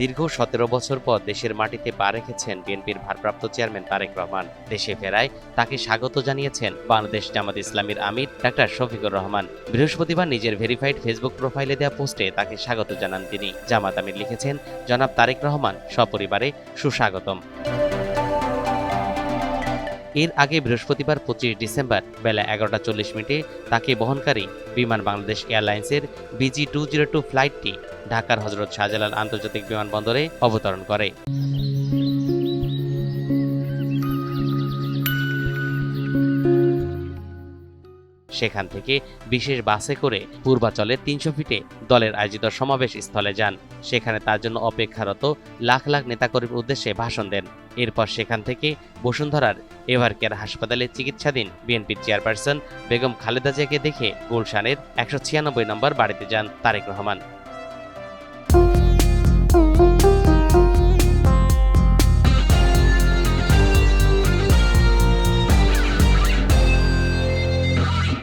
দীর্ঘ ১৭ বছর পর দেশের মাটিতে পা রেখেছেন বিএনপির ভারপ্রাপ্ত চেয়ারম্যান তারেক রহমান। দেশে ফেরায় তাকে স্বাগত জানিয়েছেন বাংলাদেশ জামাত ইসলামীর আমির ডাক্তার শফিকুর রহমান। বৃহস্পতিবার নিজের ভেরিফাইড ফেসবুক প্রোফাইলে দেওয়া পোস্টে তাকে স্বাগত জানান তিনি। জামাত আমির লিখেছেন, জনাব তারেক রহমান সপরিবারে সুস্বাগতম। এর আগে বৃহস্পতিবার ২৫ ডিসেম্বর বেলা ১১টা ৪০ তাকে বহনকারী বিমান বাংলাদেশ এয়ারলাইন্সের BG-202 ফ্লাইটটি ঢাকার হযরত শাহজালাল আন্তর্জাতিক বিমানবন্দরে অবতরণ করে। সেখান থেকে বিশেষ বাসে করে পূর্বাচলের ৩০০ ফিটে দলের আয়োজিত সমাবেশ স্থলে যান। সেখানে তার জন্য অপেক্ষারত লাখ লাখ নেতাকর্মীর উদ্দেশ্যে ভাষণ দেন। এরপর সেখান থেকে বসুন্ধরার এভারকেয়ার হাসপাতালে চিকিৎসাধীন বিএনপির চেয়ারপারসন বেগম খালেদা জিয়াকে দেখে গুলশানের ১৯৬ নম্বর বাড়িতে যান তারেক রহমান।